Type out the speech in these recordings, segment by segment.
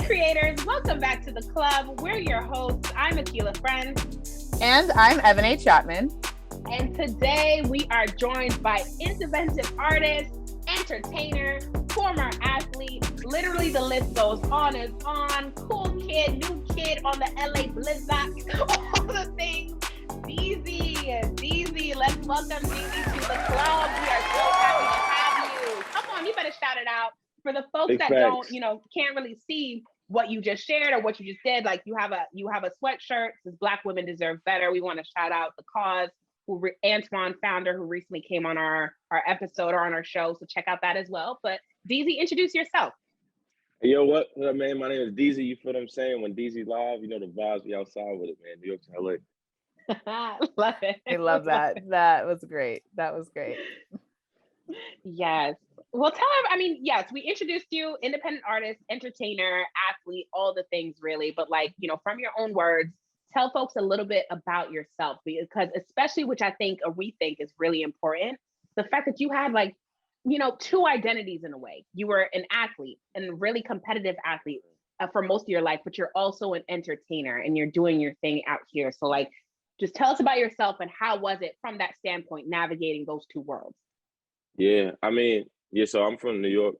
creators, welcome back to the club. We're your hosts. I'm Akila Friends. And I'm Evan A. Chapman. And today we are joined by interventive artist, entertainer, former athlete. Literally the list goes on and on. Cool kid, new kid on the LA Blizzard, all the things. Deezy, let's welcome Deezy to the club. We are so happy to have you. Come on, you better shout it out. For the folks Big that facts. don't, can't really see what you just shared or what you just did, like you have a sweatshirt. Says Black women deserve better. We want to shout out the cause. Antoine founder who recently came on our episode or on our show, so check out that as well. But Deezy, introduce yourself. Hey, yo, what up, man? My name is Deezy. You feel what I'm saying? When Deezy live, you know the vibes. We outside with it, man. New York to LA. Love it. I love that. That was great. Yes. Well, yes, we introduced you, independent artist, entertainer, athlete, all the things really. But from your own words, tell folks a little bit about yourself, because especially, which I think we think is really important, the fact that you had two identities in a way. You were an athlete and a really competitive athlete for most of your life, but you're also an entertainer and you're doing your thing out here. So just tell us about yourself and how was it from that standpoint, navigating those two worlds? So I'm from New York.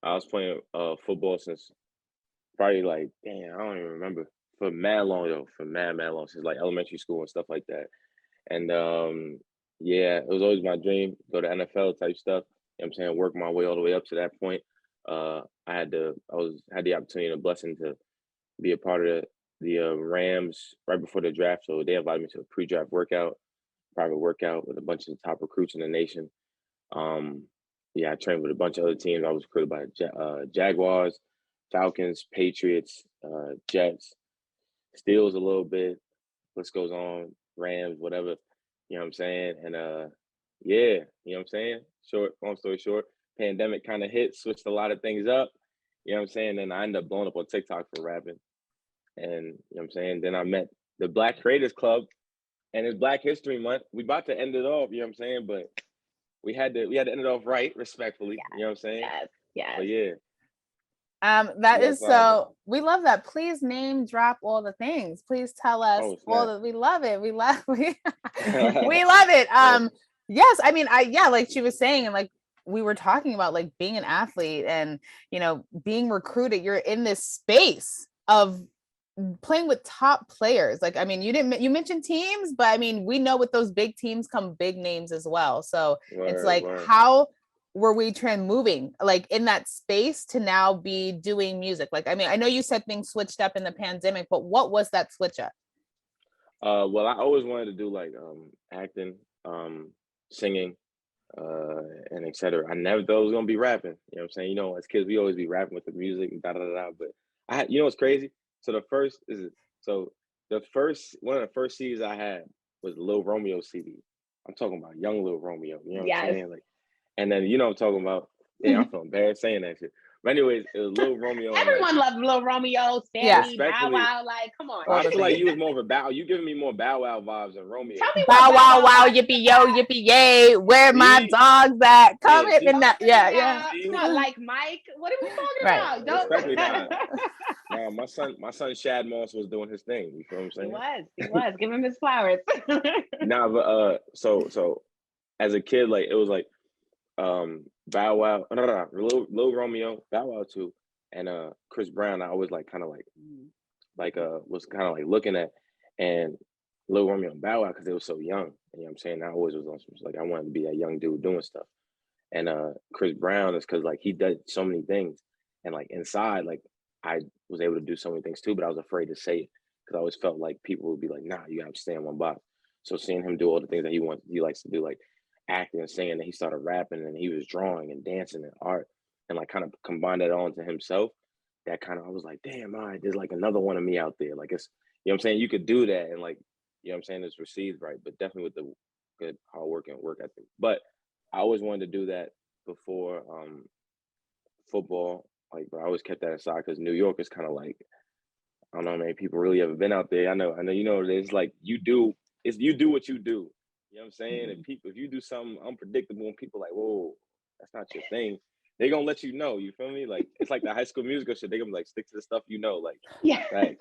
I was playing football since probably I don't even remember. For mad long though, for mad long, since elementary school and stuff like that. And it was always my dream, go to NFL type stuff. You know what I'm saying? Work my way all the way up to that point. I had the opportunity and the blessing to be a part of the Rams right before the draft. So they invited me to a pre-draft private workout with a bunch of the top recruits in the nation. I trained with a bunch of other teams. I was recruited by Jaguars, Falcons, Patriots, Jets, Steelers a little bit. List goes on, Rams, whatever. You know what I'm saying? And you know what I'm saying? Long story short, pandemic kind of hit, switched a lot of things up. You know what I'm saying? And I ended up blowing up on TikTok for rapping. And you know what I'm saying? Then I met the Black Creators Club, and it's Black History Month. We about to end it off, you know what I'm saying? But we had to end it off right, respectfully. Yes, you know what I'm saying? Yes. But yeah. That is so. We love that. Please name drop all the things. Please tell us all that. We love it. We love it. Yes, like she was saying, and we were talking about being an athlete and being recruited. You're in this space of playing with top players. You mentioned teams, but we know with those big teams come big names as well. So it's how were we moving in that space to now be doing music? I know you said things switched up in the pandemic, but what was that switch up? Well, I always wanted to do acting, singing, and etc. I never thought it was gonna be rapping. You know what I'm saying? As kids, we always be rapping with the music and da. But I had, what's crazy? So one of the first CDs I had was Lil Romeo CD. I'm talking about young Lil Romeo. You know what I'm saying? And then I'm talking about. Yeah, I'm feeling bad saying that shit. But anyways, it was Lil Romeo. Everyone loved Lil Romeo, Stanley, Bow Wow. Come on. I feel like you was more of a Bow. You giving me more Bow Wow vibes than Romeo. Tell me Bow Wow, yippee yo, yippee yay. Where my dogs at? Come hit me now. Yeah. It's not like Mike. What are we talking about? Especially now, my son Shad Moss was doing his thing. You feel what I'm saying? He was. Give him his flowers. But so as a kid, it was Bow Wow, Lil Romeo, Bow Wow too, and Chris Brown. I always was kind of looking at, and Lil Romeo and Bow Wow because they were so young. You know what I'm saying? I always was on some I wanted to be that young dude doing stuff, and Chris Brown is because he did so many things, and inside I was able to do so many things too, but I was afraid to say it because I always felt like people would be like, nah, you have to stay in one box. So seeing him do all the things that he likes to do, acting and singing, and he started rapping and he was drawing and dancing and art and kind of combined that on to himself. That kind of, I was like, damn, all right, there's another one of me out there. It's, you know what I'm saying? You could do that and you know what I'm saying? It's received right, but definitely with the good hard work and work ethic. But I always wanted to do that before football. But I always kept that aside because New York is kind of I don't know, many people really ever been out there. I know, it's you do what you do. You know what I'm saying? Mm-hmm. And if you do something unpredictable and people whoa, that's not your thing, they gonna let you know. You feel me? Like it's like the High School Musical shit. They gonna be like stick to the stuff you know. Like Yeah. right.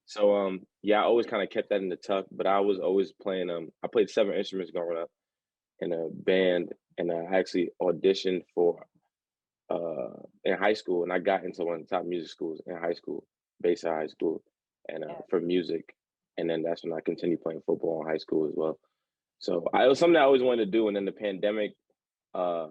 So yeah, I always kind of kept that in the tuck, but I was always playing I played 7 instruments growing up in a band, and I actually auditioned for in high school, and I got into one of the top music schools in high school, Bayside High School, and Yeah. for music, and then that's when I continued playing football in high school as well. So it was something I always wanted to do, and then the pandemic uh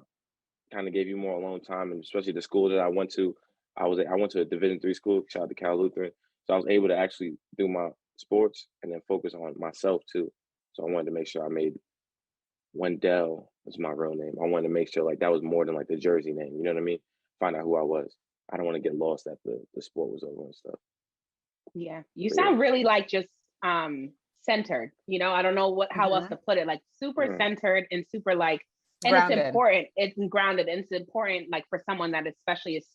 kind of gave you more alone time, and especially the school that I went to, I went to a Division 3 school, shout out to Cal Lutheran, so I was able to actually do my sports and then focus on myself too. So I wanted to make sure I made Wendell was my real name. I wanted to make sure like that was more than like the jersey name. You know what I mean? Find out who I was. I don't want to get lost after the sport was over and stuff. Yeah. You But yeah. sound really like just centered. I don't know how else to put it. Like super Mhm. centered and super like, and Grounded. it's important. It's grounded. And it's important like for someone that especially is,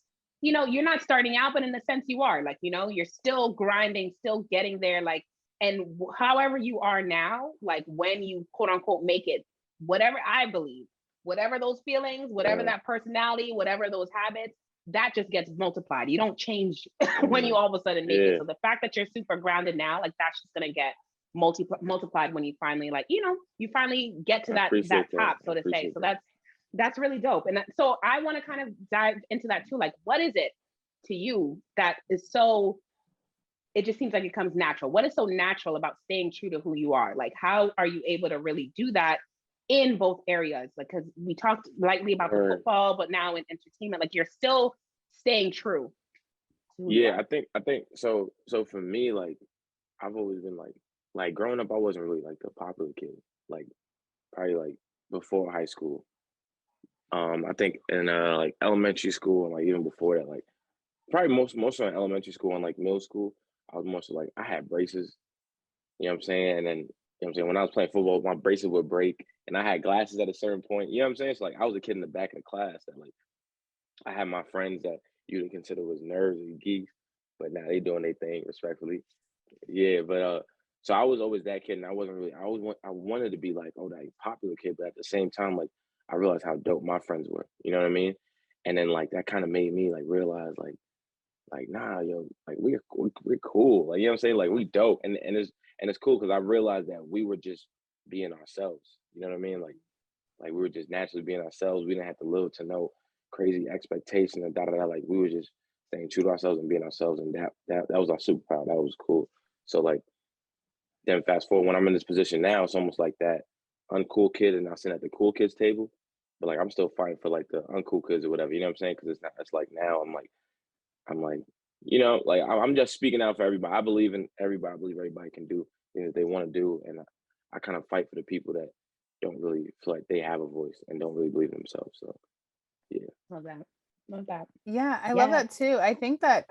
you're not starting out, but in a sense you are. Like, you're still grinding, still getting there. Like, and however you are now, like when you quote unquote make it, whatever I believe, whatever those feelings, whatever that personality, whatever those habits, that just gets multiplied. You don't change when you all of a sudden make it. Yeah. So the fact that you're super grounded now, like that's just gonna get multiplied when you finally like, you finally get to I that appreciate that. top, I so to say. appreciate So that. that's really dope. And so I want to kind of dive into that too. Like, what is it to you that is so? It just seems like it comes natural. What is so natural about staying true to who you are? Like, how are you able to really do that in both areas? Like, because we talked lightly about the Or football, but now in entertainment, like you're still staying true to who you yeah, are. I think so. So for me, like I've always been like growing up, I wasn't really like the popular kid. Like probably like before high school. I think in like elementary school and like even before that, like probably most of elementary school and like middle school, I was mostly like I had braces. You know what I'm saying? And then what I'm saying, when I was playing football, my braces would break, and I had glasses at a certain point. You know what I'm saying? So like I was a kid in the back of the class that like I had my friends that you would consider was nerds and geeks, but now they doing their thing respectfully. Yeah, but so I was always that kid, and I wasn't really. I wanted to be like, oh, that popular kid, but at the same time, like I realized how dope my friends were. You know what I mean? And then like that kind of made me like realize like nah, yo, like we're cool. Like you know what I'm saying? Like we dope, and it's cool because I realized that we were just being ourselves. You know what I mean? Like we were just naturally being ourselves. We didn't have to live to no crazy expectation and da da da. Like we were just staying true to ourselves and being ourselves, and that was our superpower. That was cool. So like then fast forward when I'm in this position now, it's almost like that uncool kid, and I sit at the cool kids table, but like I'm still fighting for like the uncool kids or whatever. You know what I'm saying? Because it's not. It's like now I'm like, like I'm just speaking out for everybody. I believe in everybody. I believe everybody can do things they want to do, and I kind of fight for the people that don't really feel like they have a voice and don't really believe in themselves. So yeah, Love that. Love that. Yeah, I love Yeah. that too. I think that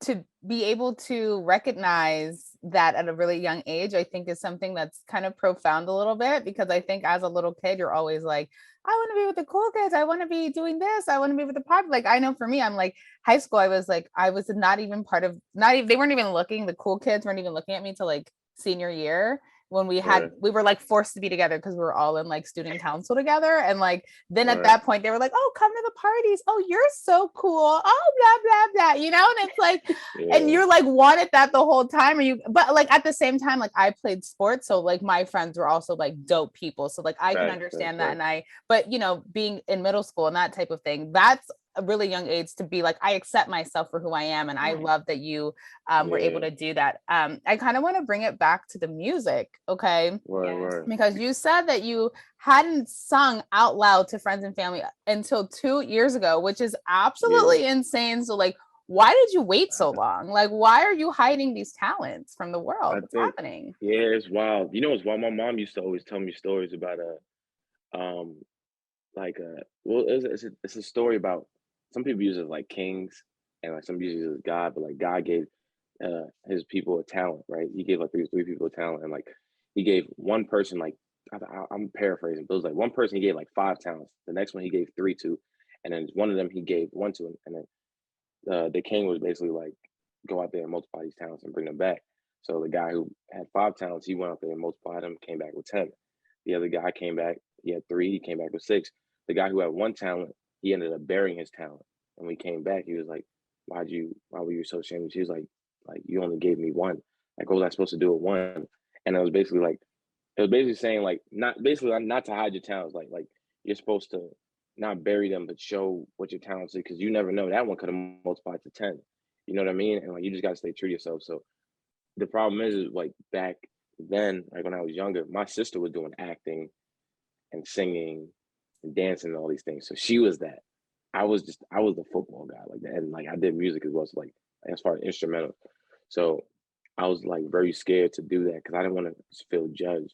to be able to recognize that at a really young age, I think is something that's kind of profound a little bit, because I think as a little kid, you're always like, I want to be with the cool kids. I want to be doing this. I want to be with the pop. Like, I know for me, I'm like high school. I was not even part of, not even, they weren't even looking, the cool kids weren't even looking at me till like senior year, when right, we were like forced to be together because we were all in like student council together. And like, then at right, that point they were like, oh, come to the parties. Oh, you're so cool. Oh, blah, blah, blah, and it's like, and yeah, you're like wanted that the whole time. But like at the same time, like I played sports. So like my friends were also like dope people. So like I can facts, facts, understand that. facts. And but being in middle school and that type of thing, that's a really young age to be like, I accept myself for who I am. And I Right. love that you were able Yeah, to do that. I kind of want to bring it back to the music. Okay. right, Yes. right. Because you said that you hadn't sung out loud to friends and family until 2 years ago, which is Yeah, absolutely insane. So like, why did you wait so long? Like, why are you hiding these talents from the world? I What's think happening? yeah, it's wild. It's wild. My mom used to always tell me stories about um well it's a story about some people use it as like kings and like some use it as God, but like God gave his people a talent, right? He gave like these three people a talent, and like he gave one person like I'm paraphrasing, but it was like one person he gave like 5 talents, the next one he gave three to, and then one of them he gave one to, and then the king was basically like go out there and multiply these talents and bring them back. So the guy who had 5 talents, he went out there and multiplied them, came back with 10. The other guy came back, he had three, he came back with 6. The guy who had one talent, he ended up burying his talent. And when he came back, he was like, why were you so ashamed? She was like you only gave me one. Like, what was I supposed to do with one? And it was basically saying like not to hide your talents. Like you're supposed to not bury them, but show what your talents is, because you never know. That one could have multiplied to 10. You know what I mean? And like you just gotta stay true to yourself. So the problem is like back then, like when I was younger, my sister was doing acting and singing and dancing and all these things. So she was that. I was the football guy like that. And like I did music as well. So like as far as instrumental. So I was like very scared to do that because I didn't want to feel judged.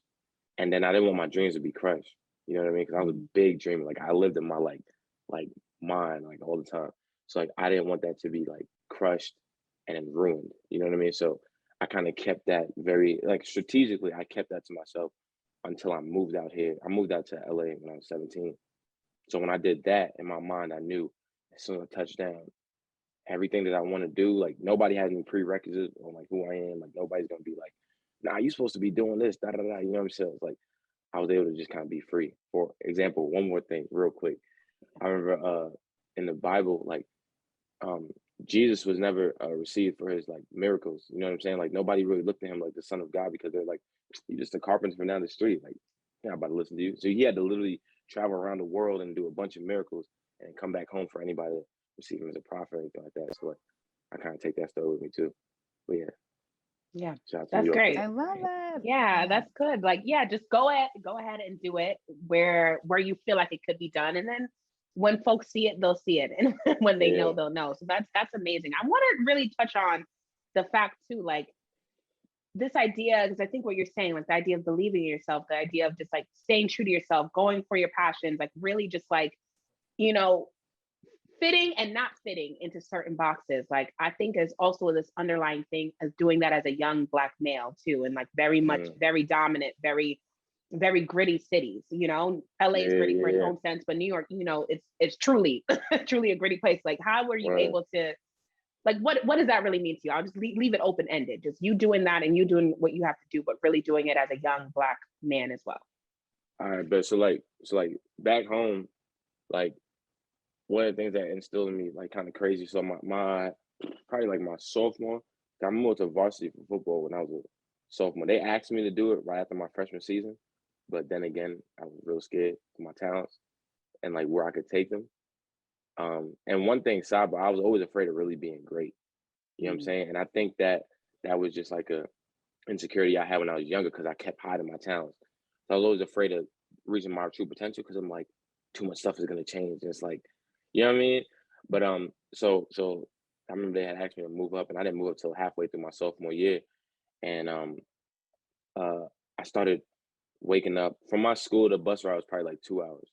And then I didn't want my dreams to be crushed. You know what I mean? Because I was a big dreamer. Like I lived in my like mind like all the time. So like I didn't want that to be like crushed and then ruined. You know what I mean? So I kind of kept that very like strategically. I kept that to myself until I moved out here. I moved out to LA when I was 17. So when I did that, in my mind, I knew as soon as I touched down, everything that I want to do, like nobody has any prerequisites on like who I am. Like nobody's gonna be like, nah, you're supposed to be doing this, da da da. You know what I'm saying? It's like I was able to just kind of be free. For example, one more thing, real quick. I remember in the Bible, like um Jesus was never received for his like miracles. You know what I'm saying? Like nobody really looked at him like the son of God because they're like, you're just a carpenter from down the street. Like, you're not about to listen to you. So he had to literally travel around the world and do a bunch of miracles and come back home for anybody to receive him as a prophet or anything like that. So like, I kind of take that story with me too. But yeah, Yeah, shout out to New that's York great. though. I love it. Yeah, that's good. Like, yeah, just go ahead and do it where you feel like it could be done, and then when folks see it, they'll see it, and when they know, Yeah, they'll know. So that's amazing. I want to really touch on the fact too, like this idea, because I think what you're saying, like the idea of believing in yourself, the idea of just like staying true to yourself, going for your passions, like really just like, you know, fitting and not fitting into certain boxes. Like I think there's also this underlying thing as doing that as a young Black male too, and like very much, mm, very dominant, very gritty cities. You know, LA is yeah, gritty yeah, for its yeah. own sense, but New York, you know, it's truly truly a gritty place. Like how were you Right. able to, like what does that really mean to you? I'll just leave it open ended. Just you doing that and you doing what you have to do, but really doing it as a young Black man as well. All right, but so like back home, like one of the things that instilled in me like kind of crazy. So my probably like my sophomore, I moved to varsity for football when I was a sophomore. They asked me to do it right after my freshman season, but then again, I was real scared of my talents and like where I could take them. And one thing, sidebar, I was always afraid of really being great. You know what I'm Mm, saying? And I think that that was just like a insecurity I had when I was younger because I kept hiding my talents. So I was always afraid of reaching my true potential because I'm like, too much stuff is gonna change. And it's like, you know what I mean? But so I remember they had asked me to move up, and I didn't move up till halfway through my sophomore year. And uh, I started waking up from my school. The bus ride was probably like 2 hours,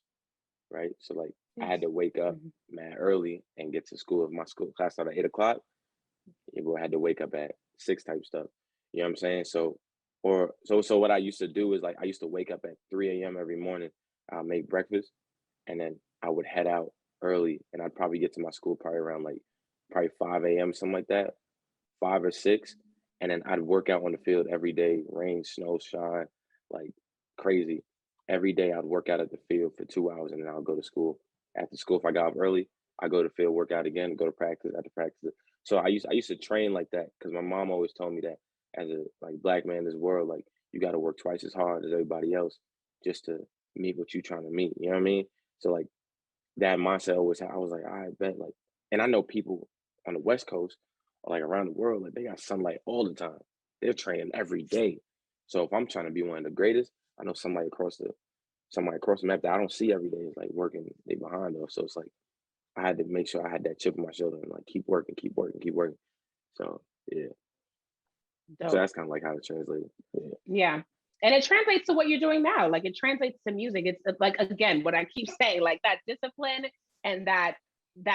right? So like I had yes. to wake up Mhm. mad early and get to school. If my school class started at 8 o'clock, I had to wake up at 6 type stuff. You know what I'm saying? So what I used to do is like I used to wake up at 3 a.m. every morning. I'll make breakfast and then I would head out early and I'd probably get to my school probably around like probably 5 a.m. something like that, 5 or 6. And then I'd work out on the field every day, rain, snow, shine, like crazy. Every day I'd work out at the field for 2 hours and then I'll go to school. After school, if I got up early, I go to the field, work out again, go to practice after practice. So I used to train like that because my mom always told me that as a like Black man in this world, like you got to work twice as hard as everybody else just to meet what you're trying to meet. You know what I mean? So like that mindset always I was like, I bet like, and I know people on the West Coast or like around the world, like they got sunlight all the time. They're training every day. So if I'm trying to be one of the greatest, I know somebody across the map that I don't see every day is like working they behind us. So it's like I had to make sure I had that chip on my shoulder and like keep working, keep working, keep working. So yeah. So Dope. that's kind of like how it translated. Yeah. Yeah. And it translates to what you're doing now. Like it translates to music. It's like again, what I keep saying, like that discipline and that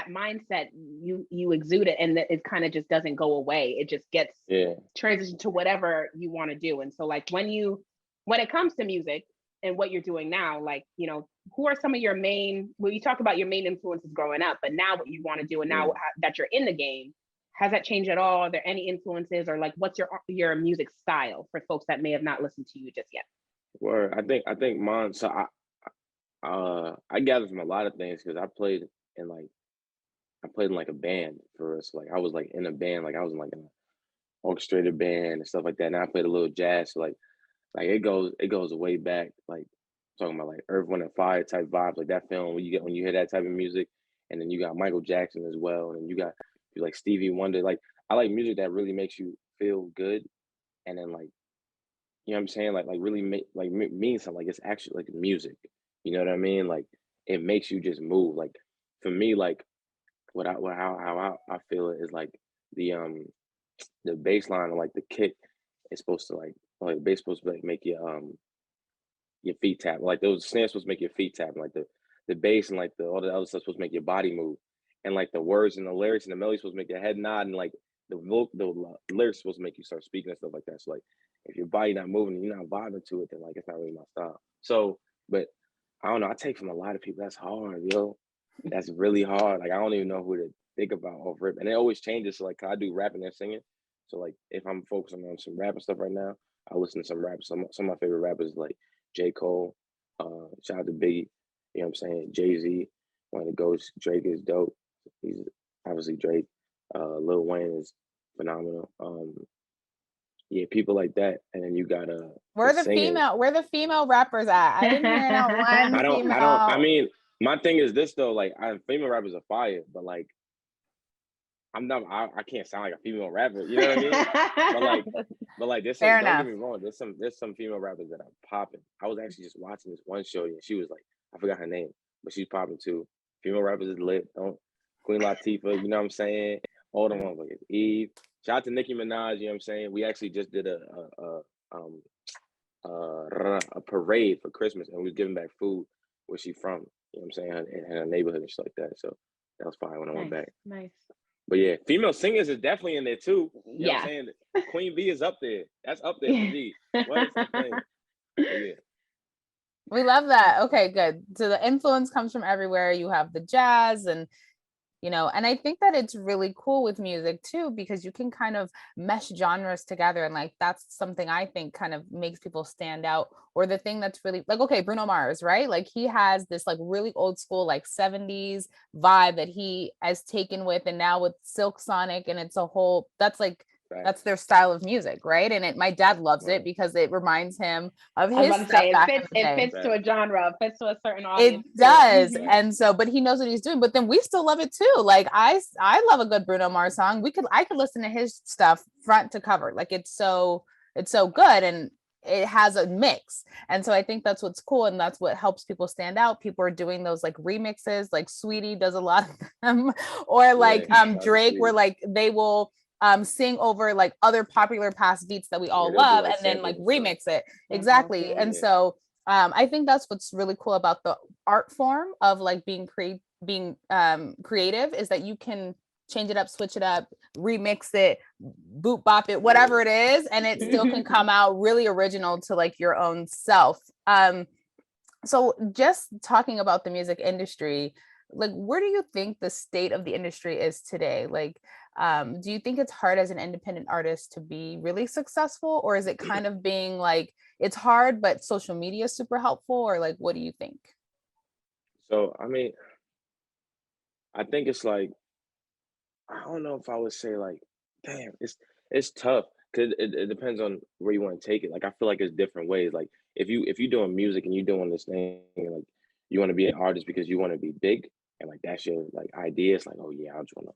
mindset, you exude it and it kind of just doesn't go away. It just gets Yeah. transition to whatever you want to do. And so like when it comes to music and what you're doing now, like, you know, who are some of your main, well, you talk about your main influences growing up, but now what you want to do and now Mm. that you're in the game, has that changed at all? Are there any influences or like what's your music style for folks that may have not listened to you just yet? Where I think mine. So I gathered from a lot of things because I played and like I played in like a band for us. Like I was like in a band, like I was in like an orchestrated band and stuff like that. And I played a little jazz. So like it goes way back. Like talking about like Earth, Wind and Fire type vibes, like that film when you hear that type of music, and then you got Michael Jackson as well, and then you like Stevie Wonder. Like I like music that really makes you feel good, and then like you know what I'm saying, like really mean something. Like it's actually like music. You know what I mean? Like it makes you just move. Like for me, like how I feel it is like the bass line or like the kick is supposed to like bass supposed to like make your feet tap. Like those snares supposed to make your feet tap. And like the bass and like the all the other stuff supposed to make your body move. And like the words and the lyrics and the melody supposed to make your head nod. And like the lyrics supposed to make you start speaking and stuff like that. So like if your body not moving and you're not vibing to it, then like it's not really my style. So, but I don't know. I take from a lot of people. That's hard, yo. That's really hard. Like I don't even know who to think about off rip. And it always changes. So like I do rapping and singing. So like if I'm focusing on some rap and stuff right now, I listen to some rap. Some of my favorite rappers like J. Cole, shout out to Biggie, you know what I'm saying? Jay-Z, one of the GOATs. Drake is dope. He's obviously Drake. Lil Wayne is phenomenal. Yeah, people like that. And then you got Where the female rappers at? I didn't hear not one female. I mean, my thing is this though, like female rappers are fire, but like I can't sound like a female rapper, you know what I mean? But like there's some, Fair don't enough. get me wrong, there's some female rappers that are popping. I was actually just watching this one show and she was like, I forgot her name, but she's popping too. Female rappers is lit. Don't Queen Latifah, you know what I'm saying? All the ones like Eve. Shout out to Nicki Minaj, you know what I'm saying? We actually just did a parade for Christmas and we was giving back food where she from, you know what I'm saying? In her neighborhood and shit like that. So that was fine when I went back. Nice. But yeah, female singers is definitely in there too. You know what I'm Yeah. saying? Queen B is up there. That's up there for me. What? Stop playing. But yeah. We love that. Okay, good. So the influence comes from everywhere. You have the jazz and and I think that it's really cool with music too, because you can kind of mesh genres together. And like, that's something I think kind of makes people stand out. Or the thing that's really like, okay, Bruno Mars, right? Like he has this like really old school, like 70s vibe that he has taken with, and now with Silk Sonic, and it's a whole, that's like, that's their style of music, right? And my dad loves it because it reminds him of his stuff back in the day. It fits to a genre, fits to a certain audience. It does. And so, but he knows what he's doing. But then we still love it too. Like I love a good Bruno Mars song. I could listen to his stuff front to cover. Like it's so good, and it has a mix. And so I think that's what's cool, and that's what helps people stand out. People are doing those like remixes, like Sweetie does a lot of them, or like Drake, where like they will sing over like other popular past beats that we all love, like, and then like remix it. Exactly. And so I think that's what's really cool about the art form of like being creative, is that you can change it up, switch it up, remix it, boot bop it, whatever it is, and it still can come out really original to like your own self. So just talking about the music industry, like where do you think the state of the industry is today? Like do you think it's hard as an independent artist to be really successful, or is it kind of being like it's hard but social media is super helpful, or like what do you think? So I mean, I think it's like, I don't know if I would say like, damn, it's tough because it depends on where you want to take it. Like I feel like it's different ways. Like if you're doing music and you're doing this thing, and like you want to be an artist because you want to be big, and like that's your like idea. It's like, oh yeah, I just want to,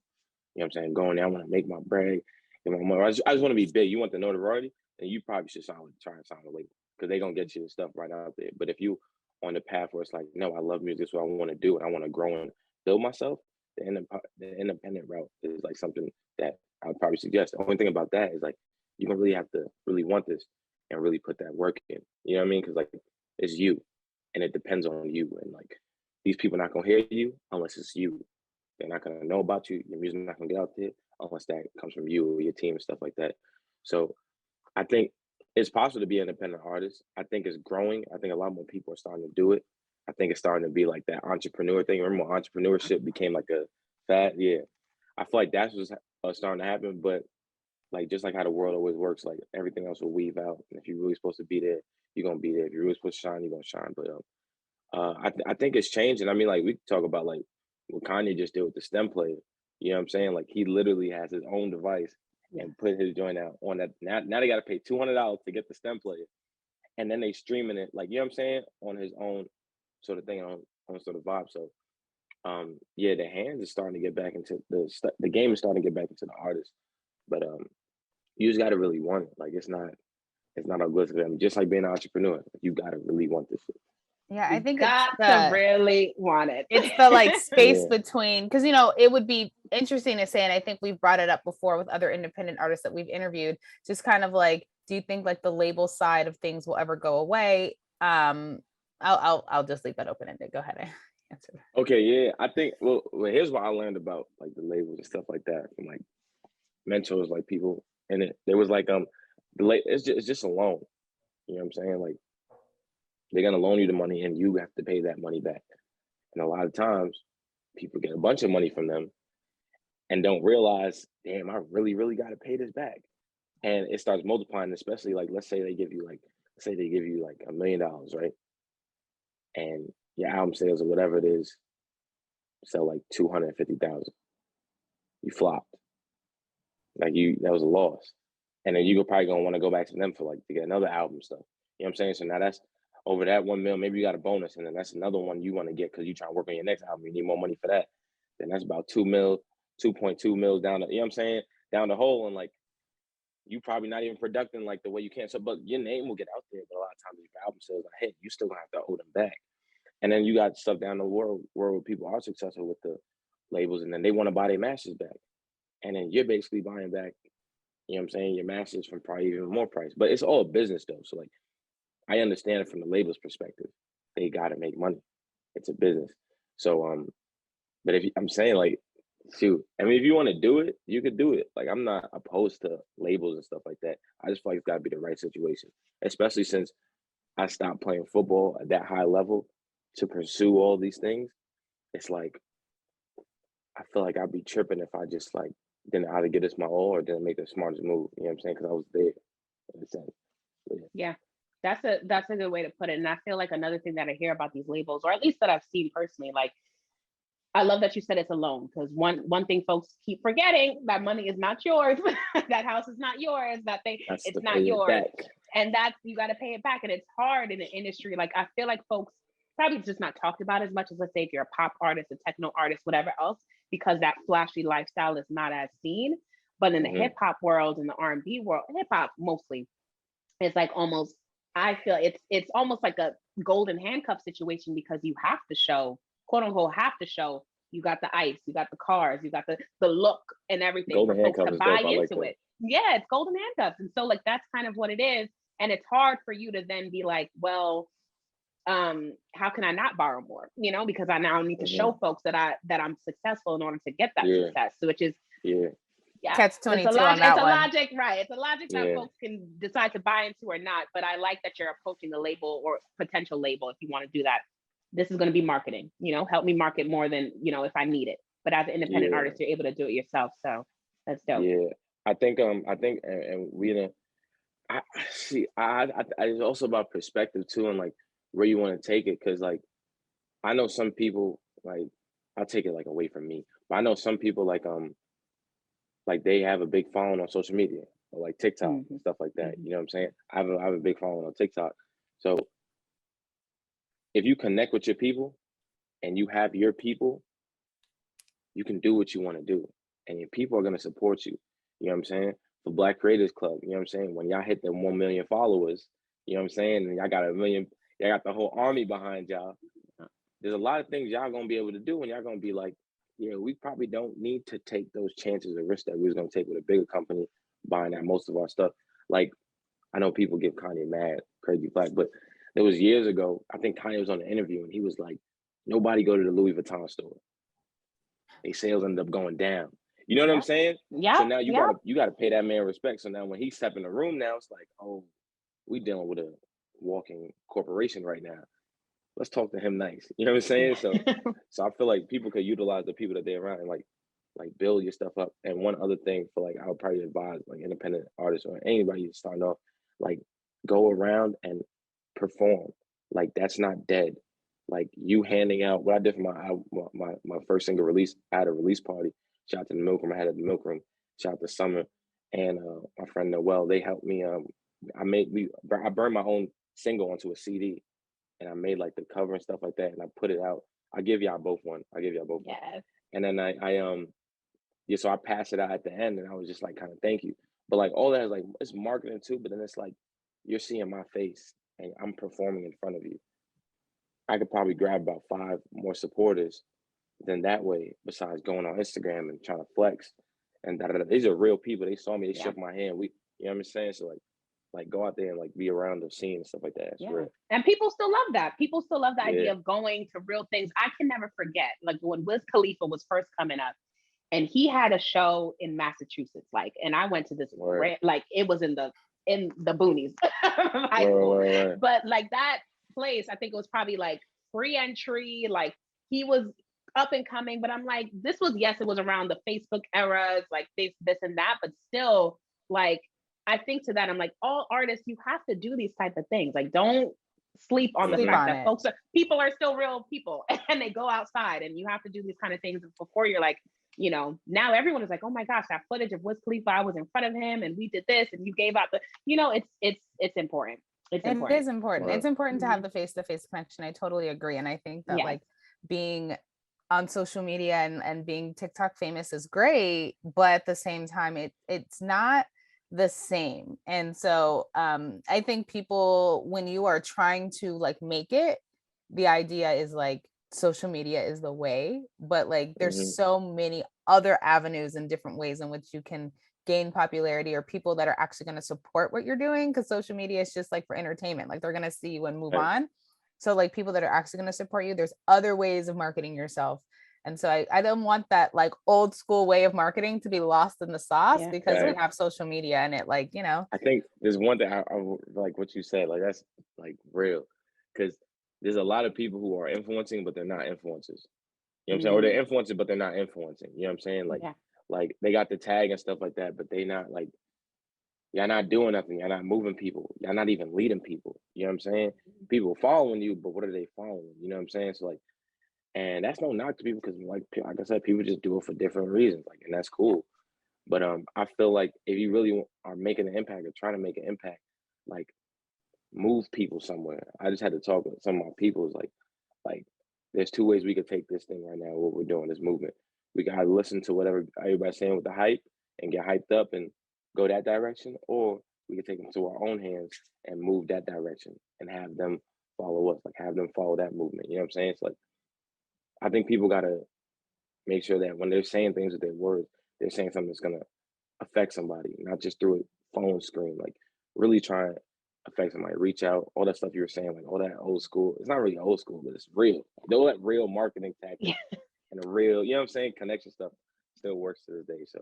you know what I'm saying, go in there, I want to make my bread, get my money. I just want to be big. You want the notoriety, then you probably should try and sign a label because they're gonna get you the stuff right out there. But if you on the path where it's like, no, I love music, so I want to do it, I want to grow and build myself, the independent route is like something that I would probably suggest. The only thing about that is like you're gonna really have to really want this and really put that work in. You know what I mean? Because like it's you, and it depends on you. And like these people not gonna hear you unless it's you. They're not gonna know about you. Your music not gonna get out there unless that comes from you or your team and stuff like that. So I think it's possible to be an independent artist. I think it's growing. I think a lot more people are starting to do it. I think it's starting to be like that entrepreneur thing. Remember when entrepreneurship became like a fad? Yeah. I feel like that's what's starting to happen. But like just like how the world always works, like everything else will weave out. And if you're really supposed to be there, you're gonna be there. If you're really supposed to shine, you're gonna shine. But I think it's changing. I mean, like we talk about like what Kanye just did with the stem player. You know what I'm saying? Like he literally has his own device and put his joint out on that. Now they got to pay $200 to get the stem player, and then they streaming it like, you know what I'm saying, on his own sort of thing, on sort of vibe. So yeah, the hands is starting to get back into the game is starting to get back into the artist, but you just got to really want it. Like it's not all good for them. Just like being an entrepreneur, you got to really want this shit. Yeah, I think got to really want it. It's the like space Yeah. between, because you know it would be interesting to say, and I think we've brought it up before with other independent artists that we've interviewed, just kind of like, do you think like the label side of things will ever go away? I'll just leave that open-ended. Go ahead and answer that. Okay, yeah, I think well here's what I learned about like the labels and stuff like that from like mentors, like people, and there was like it's just a loan. You know what I'm saying? Like they're gonna loan you the money and you have to pay that money back. And a lot of times people get a bunch of money from them and don't realize, damn, I really, really gotta pay this back. And it starts multiplying, especially like let's say they give you like $1 million, right? And your album sales or whatever it is sell like 250,000. You flopped. Like that was a loss. And then you're probably gonna want to go back to them for like to get another album stuff. You know what I'm saying? So now that's over that 1 mil, maybe you got a bonus, and then that's another one you want to get because you're trying to work on your next album. You need more money for that. Then that's about 2 mil, 2.2 mil down the, you know what I'm saying? Down the hole, and like you probably not even producing like the way you can. So but your name will get out there, but a lot of times if your album sales are hit, you still gonna have to owe them back. And then you got stuff down the world where people are successful with the labels, and then they want to buy their masters back. And then you're basically buying back, you know what I'm saying, your masters from probably even more price. But it's all business though. So like I understand it from the label's perspective. They gotta make money. It's a business. So but I'm saying like, shoot, I mean if you want to do it, you could do it. Like I'm not opposed to labels and stuff like that. I just feel like it's gotta be the right situation. Especially since I stopped playing football at that high level to pursue all these things. It's like I feel like I'd be tripping if I just like didn't either get this my all or didn't make the smartest move. You know what I'm saying? Because I was there in a sense. Yeah, that's a good way to put it. And I feel like another thing that I hear about these labels, or at least that I've seen personally, like I love that you said it's a loan, because one thing folks keep forgetting, that money is not yours. That house is not yours. It's not yours. And that's, you got to pay it back. And it's hard in the industry. Like I feel like folks probably just not talked about as much as, let's say, if you're a pop artist, a techno artist, whatever else, because that flashy lifestyle is not as seen. But in the hip hop world, in the R&B world, hip hop mostly, it's like almost, I feel it's almost like a golden handcuff situation, because you have to show, quote unquote, have to show you got the ice, you got the cars, you got the look and everything golden for folks to buy into like it. Yeah, it's golden handcuffs. And so like that's kind of what it is. And it's hard for you to then be like, well, how can I not borrow more? You know, because I now need to show folks that I'm successful in order to get that success. So which is catch 22 on that it's a one. logic, right? It's a logic that folks can decide to buy into or not. But I like that you're approaching the label or potential label, if you want to do that. This is going to be marketing, you know, help me market more than, you know, if I need it. But as an independent artist, you're able to do it yourself. So that's dope. Yeah, I think and we know, I see. It's also about perspective too, and like where you want to take it. Because like I know some people, like I'll take it like away from me, but I know some people like they have a big following on social media or like TikTok and stuff like that. You know what I'm saying? I have a big following on TikTok. So if you connect with your people and you have your people, you can do what you want to do, and your people are gonna support you. You know what I'm saying? For Black Creators Club, you know what I'm saying? When y'all hit the 1 million followers, you know what I'm saying? And y'all got a million, y'all got the whole army behind y'all. There's a lot of things y'all gonna be able to do, and y'all gonna be like, yeah, we probably don't need to take those chances or risks that we was gonna take with a bigger company buying out most of our stuff. Like, I know people give Kanye mad, crazy flack, but there was years ago, I think Kanye was on an interview and he was like, nobody go to the Louis Vuitton store. They sales end up going down. You know what I'm saying? Yeah. So now you gotta pay that man respect. So now when he step in the room now, it's like, oh, we dealing with a walking corporation right now. Let's talk to him nice. You know what I'm saying? So I feel like people could utilize the people that they're around and like build your stuff up. And one other thing for like, I would probably advise like independent artists or anybody starting off, like go around and perform. Like that's not dead. like you handing out what I did for my first single release. I had a release party. Shout out to the Milk Room. I had it at the Milk Room. Shout out to Summer and my friend Noelle. They helped me. I burned my own single onto a CD, and I made like the cover and stuff like that, and I put it out. I'll give y'all both one. Yes. And then yeah, so I passed it out at the end, and I was just like, kind of thank you. But like all that is like it's marketing too. But then it's like you're seeing my face, and I'm performing in front of you. I could probably grab about 5 more supporters than that way. Besides going on Instagram and trying to flex, and these are real people. They saw me. They shook my hand. You know what I'm saying? So like go out there and like be around the scene and stuff like that. It's real. And people still love that. People still love the idea Yeah. of going to real things. I can never forget, like when Wiz Khalifa was first coming up, and he had a show in Massachusetts, like, and I went to this, like, it was in the boonies, high school. But like that place, I think it was probably like free entry. Like he was up and coming, but I'm like, this was, yes, it was around the Facebook eras, like this and that, but still, like, I think to that, I'm like, all artists, you have to do these type of things. Like, don't sleep on the fact that people are still real people, and they go outside, and you have to do these kind of things before you're like, you know, now everyone is like, oh my gosh, that footage of Wiz Khalifa, I was in front of him and we did this and you gave out the, you know, it's important. It is important. Wow. It's important to have the face-to-face connection. I totally agree. And I think that like being on social media and being TikTok famous is great, but at the same time, it's not the same. And so I think people, when you are trying to like make it, the idea is like social media is the way, but like there's so many other avenues and different ways in which you can gain popularity or people that are actually going to support what you're doing, because social media is just like for entertainment, like they're going to see you and move on. So like people that are actually going to support you, there's other ways of marketing yourself. And so I don't want that like old school way of marketing to be lost in the sauce because we have social media and it, like, you know. I think there's one thing I like what you said, like that's like real, because there's a lot of people who are influencing, but they're not influencers. You know what I'm saying? Or they're influencing, but they're not influencing. You know what I'm saying? Like they got the tag and stuff like that, but they not like, y'all not doing nothing. Y'all not moving people. Y'all not even leading people. You know what I'm saying? People following you, but what are they following? You know what I'm saying? So like, and that's no knock to people, because like I said, people just do it for different reasons. Like, and that's cool. But I feel like if you really are making an impact or trying to make an impact, like move people somewhere. I just had to talk with some of my people. Like there's 2 ways we could take this thing right now. What we're doing, this movement, we gotta listen to whatever everybody's saying with the hype and get hyped up and go that direction, or we can take them to our own hands and move that direction and have them follow us, like have them follow that movement. You know what I'm saying? It's like I think people gotta make sure that when they're saying things with their words, they're saying something that's gonna affect somebody, not just through a phone screen. Like really try and affect somebody, reach out, all that stuff you were saying, like all that old school. It's not really old school, but it's real. All that real marketing tactics and the real, you know what I'm saying, connection stuff still works to this day. So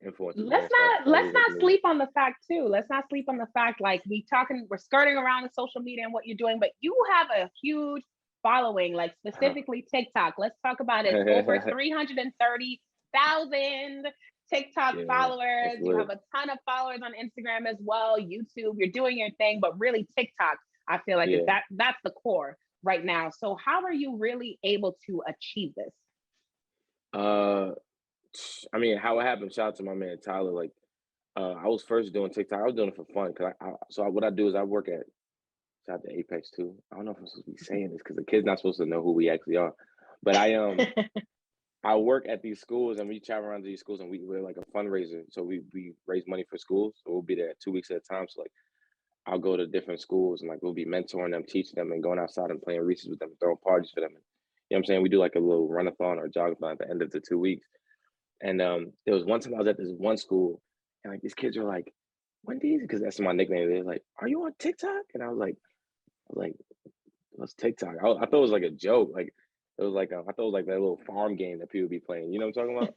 influence. Let's not sleep on the fact too. Let's not sleep on the fact, like we're skirting around the social media and what you're doing, but you have a huge following, like specifically TikTok. Let's talk about it. Over 330,000 TikTok followers. You have a ton of followers on Instagram as well, YouTube. You're doing your thing, but really TikTok, I feel like that's the core right now. So how are you really able to achieve this? I mean, how it happened. Shout out to my man Tyler. Like, I was first doing TikTok. I was doing it for fun, because what I do is I work at, shout out to Apex too. I don't know if I'm supposed to be saying this because the kid's not supposed to know who we actually are, but I work at these schools, and we travel around to these schools, and we're like a fundraiser. So we raise money for schools. So we'll be there 2 weeks at a time. So like I'll go to different schools, and like we'll be mentoring them, teaching them, and going outside and playing recess with them, throwing parties for them. And, you know what I'm saying? We do like a little run-a-thon or jog-a-thon at the end of the 2 weeks. And there was one time I was at this one school, and like these kids were like, Wendezzy, because that's my nickname. They're like, "Are you on TikTok?" And I was like, what's TikTok? I thought it was like a joke. Like it was like I thought it was like that little farm game that people be playing. You know what I'm talking about?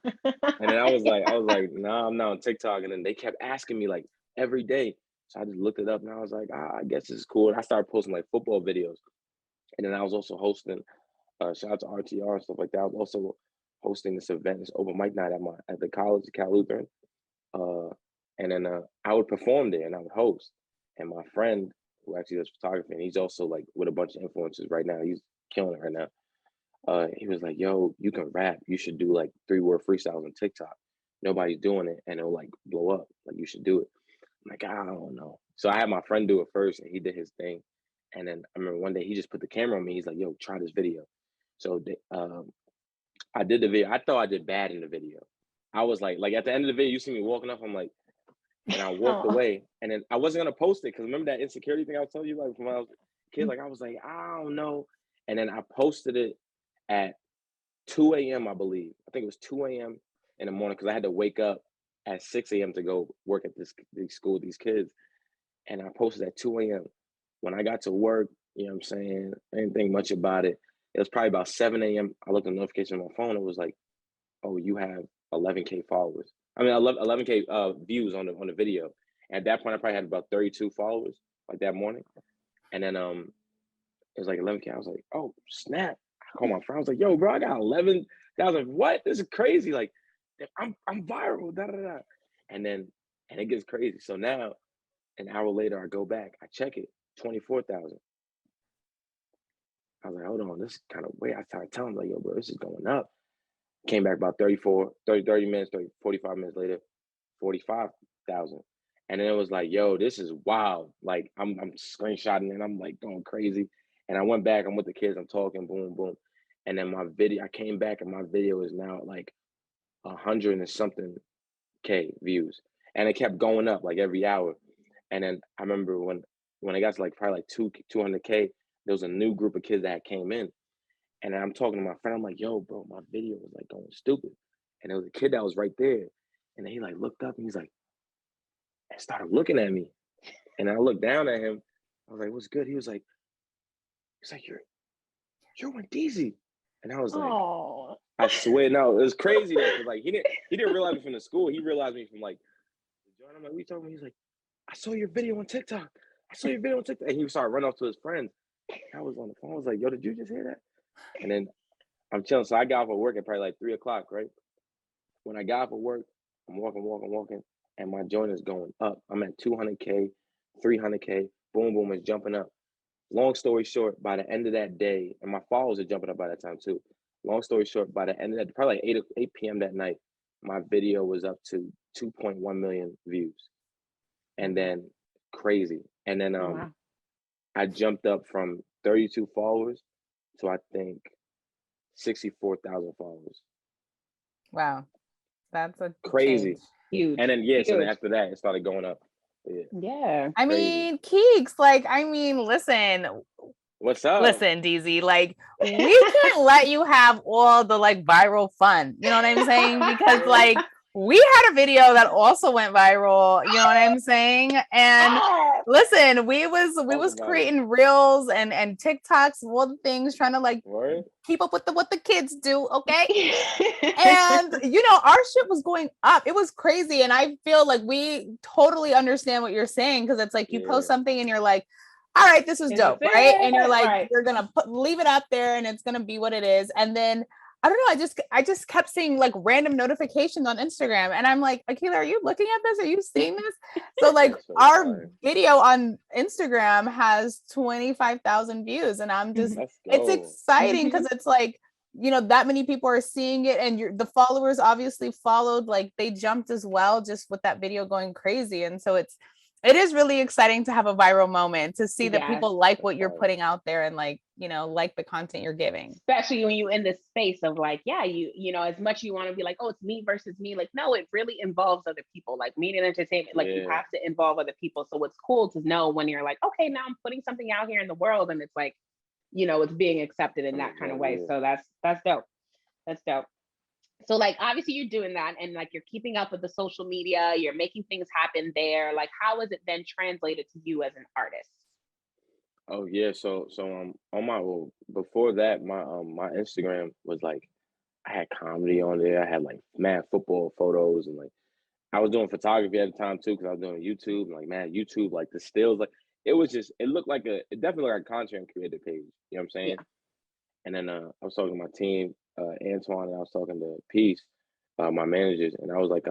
And then I was like, nah, I'm not on TikTok. And then they kept asking me like every day. So I just looked it up, and I was like, I guess this is cool. And I started posting like football videos. And then I was also hosting, shout out to RTR and stuff like that. I was also hosting this event, this open mic night at the college, Cal Lutheran. And then I would perform there, and I would host. And my friend who actually does photography, and he's also like with a bunch of influencers right now. He's killing it right now. He was like, "Yo, you can rap. You should do like 3-word freestyles on TikTok. Nobody's doing it, and it'll like blow up. Like you should do it." I'm like, I don't know. So I had my friend do it first, and he did his thing. And then I remember one day he just put the camera on me. He's like, "Yo, try this video." So I did the video. I thought I did bad in the video. I was like at the end of the video, you see me walking up. I'm like, and I walked away, and then I wasn't gonna post it because remember that insecurity thing I was telling you, like from when I was a kid. Like I was like, I don't know. And then I posted it at 2 a.m. I believe. I think it was 2 a.m. in the morning because I had to wake up at 6 a.m. to go work at this school with these kids. And I posted at 2 a.m. When I got to work, you know what I'm saying? I didn't think much about it. It was probably about 7 a.m. I looked at the notification on my phone. It was like, oh, you have 11K followers. I mean, 11K views on the video. At that point, I probably had about 32 followers like that morning. And then it was like 11K. I was like, oh, snap. I called my friend. I was like, yo, bro, I got 11,000. What? This is crazy. Like, I'm viral. Da, da, da. And it gets crazy. So now, an hour later, I go back. I check it. 24,000. I was like, hold on. This is kind of way. I started telling him, like, yo, bro, this is going up. Came back about 30 minutes, 45 minutes later, 45,000. And then it was like, yo, this is wild. Like, I'm screenshotting and I'm like going crazy. And I went back, I'm with the kids, I'm talking, boom, boom. And then my video, I came back and my video is now like 100 and something K views. And it kept going up like every hour. And then I remember when it got to like probably like 200K, there was a new group of kids that came in. And I'm talking to my friend, I'm like, yo, bro, my video was like going stupid. And there was a kid that was right there. And then he like looked up and he's like, and started looking at me. And I looked down at him. I was like, what's good? He was like, you're Wendezzy. And I was like, Oh, I swear, no, it was crazy though. Cause like he didn't realize me from the school. He realized me from like the joint. I'm like, what you talking about? He's like, I saw your video on TikTok. I saw your video on TikTok. And he started running off to his friends. I was on the phone. I was like, yo, did you just hear that? And then I'm chilling. So I got off of work at probably like 3 o'clock, right? When I got off of work, I'm walking, and my joint is going up. I'm at 200K, 300K, boom, boom, it's jumping up. Long story short, by the end of that day, and my followers are jumping up by that time too. Long story short, by the end of that, probably like 8 p.m. that night, my video was up to 2.1 million views. And then crazy. And then wow. I jumped up from 32 followers to I think 64,000 followers. Wow. That's a Crazy. change. Huge. And then Huge. so then after that it started going up. Yeah. I mean, Keeks, like, listen, What's up? listen, DZ, like, we can't let you have all the like viral fun. You know what I'm saying? Because like we had a video that also went viral, you know what I'm saying? And listen, we was creating reels and TikToks, all the things, trying to like keep up with what the kids do, okay? And you know, our shit was going up. It was crazy. And I feel like we totally understand what you're saying, because it's like you post something and you're like, all right, this is dope, right? And you're like, you're gonna leave it out there and it's gonna be what it is. And then I don't know, I just kept seeing like random notifications on Instagram, and I'm like, Akila, are you looking at this? Are you seeing this? So like our video on Instagram has 25,000 views, and I'm just, it's exciting because it's like, you know, that many people are seeing it, and the followers obviously followed, like they jumped as well, just with that video going crazy. And so it is really exciting to have a viral moment, to see that people like what you're putting out there, and like, you know, like the content you're giving. Especially when you're in this space of like, yeah, you know, as much you want to be like, oh, it's me versus me. Like, no, it really involves other people. Like media and entertainment, like you have to involve other people. So it's cool to know when you're like, okay, now I'm putting something out here in the world, and it's like, you know, it's being accepted in that kind of way. So that's dope. That's dope. So like obviously you're doing that, and like you're keeping up with the social media, you're making things happen there. Like how is it then translated to you as an artist? Oh yeah, so on my before that, my Instagram was like I had comedy on there. I had like mad football photos, and like I was doing photography at the time too, because I was doing YouTube, and like man, YouTube, like the stills, like it definitely like a content creator page. You know what I'm saying? Yeah. And then I was talking to my team, Antoine, and I was talking to Peace, my managers, and I was like, they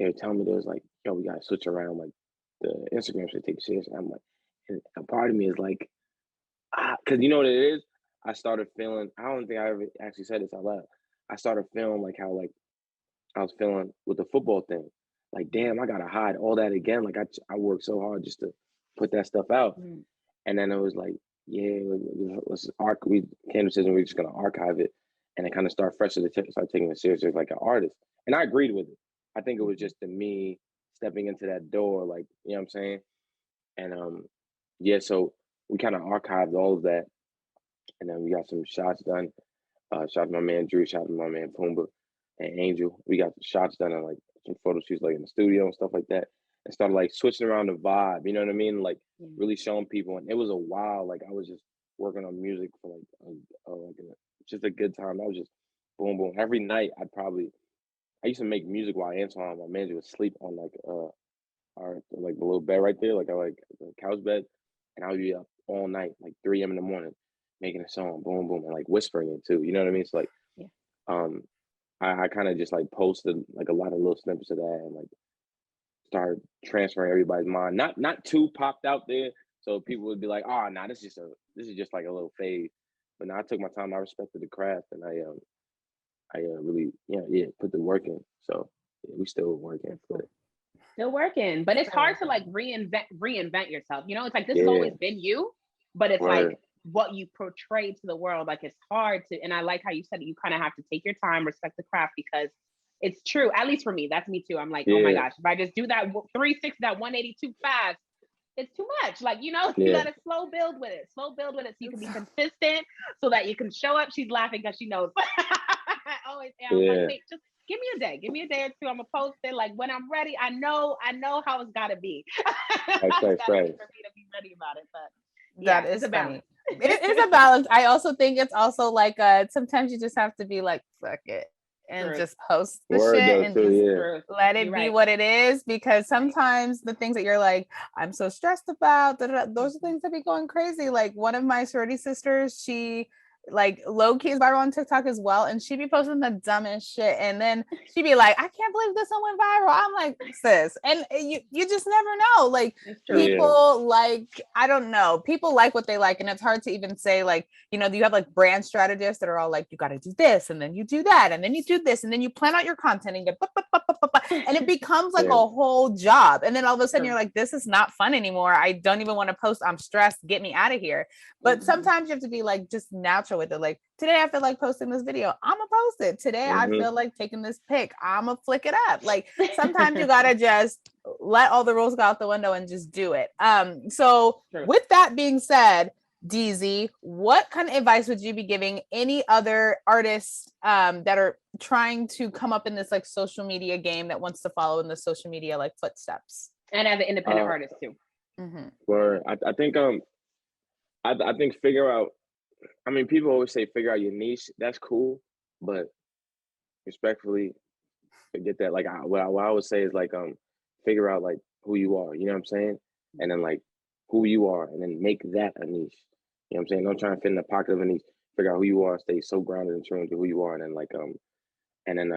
were telling me, they was like, yo, we gotta switch around, like the Instagram should take it serious. And I'm like, And a part of me is like, because you know what it is? I started feeling, I don't think I ever actually said this out loud. I started feeling like how like I was feeling with the football thing. Like, damn, I gotta hide all that again. Like I worked so hard just to put that stuff out. Mm. And then it was like, yeah, let's we came to decision we're just gonna archive it and then kind of start fresh to start taking it seriously as like an artist. And I agreed with it. I think it was just me stepping into that door, like, you know what I'm saying? And yeah, so we kind of archived all of that and then we got some shots done. Shout out to my man Drew, shout out to my man Pumbaa and Angel. We got the shots done and like some photo shoots like in the studio and stuff like that. And started like switching around the vibe, you know what I mean? Like really showing people. And it was a while, like I was just working on music for just a good time. I was just boom, boom. Every night I used to make music while Antoine, my manager, would sleep on like our like the little bed right there, like I like the couch bed. And I would be up all night, like 3 a.m. in the morning, making a song, boom, boom, and like whispering it too. You know what I mean? So like um I kind of just like posted like a lot of little snippets of that and like started transferring everybody's mind. Not too popped out there, so people would be like, "Oh, nah, this is just like a little phase." But now I took my time. I respected the craft, and I really put the work in. So yeah, we still working. But Still working, but it's Still hard to like working. reinvent yourself. You know, it's like this has yeah, always been you, but it's like word. what you portray to the world. Like it's hard to, and I like how you said it. You kind of have to take your time, respect the craft because it's true. At least for me, that's me too. I'm like, oh my Yeah, gosh, if I just do that 360, that 182 fast, it's too much. Like, you know, you yeah, gotta slow build with it so you can be consistent so that you can show up. She's laughing because she knows. Always, and I'm like, yeah. wait, just give me a day or two. I'm gonna post it. Like when I'm ready, I know how it's gotta be. Facts, It's facts, gotta be facts. for me to be ready about it. But That yeah, it's is a balance. funny. It is a balance. I also think it's also like sometimes you just have to be like, fuck it, and True. just post the Word shit though and too. just Yeah, True. let You're it be right. what it is, because Right. sometimes the things that you're like, I'm so stressed about, those are Mhm. things that be going crazy. Like one of my sorority sisters, she like low key is viral on TikTok as well, and she be posting the dumbest shit, and then she be like, I can't believe this one went viral. I'm like, sis, and you just never know. Like It's true. yeah, people like, I don't know, people like what they like, and it's hard to even say like, you know, you have like brand strategists that are all like, you got to do this and then you do that and then you do this and then you plan out your content and get and it becomes like a yeah. whole job, and then all of a sudden True. you're like, this is not fun anymore, I don't even want to post, I'm stressed, get me out of here. But Mhm. sometimes you have to be like just natural with it. Like today I feel like posting this video, I'm gonna post it. Today I Mm-hmm. feel like taking this pic, I'm gonna flick it up. Like sometimes you gotta just let all the rules go out the window and just do it. So True. with that being said, DZ, what kind of advice would you be giving any other artists that are trying to come up in this like social media game, that wants to follow in the social media like footsteps? And as an independent Uh, artist too. Mm-hmm. word. I think I think figure out. I mean, people always say figure out your niche. That's cool, but respectfully, forget that. Like, what I would say is like, figure out like who you are. You know what I'm saying? And then like who you are, and then make that a niche. You know what I'm saying? Don't try and fit in the pocket of a niche. Figure out who you are. Stay so grounded and true to who you are, and then like and then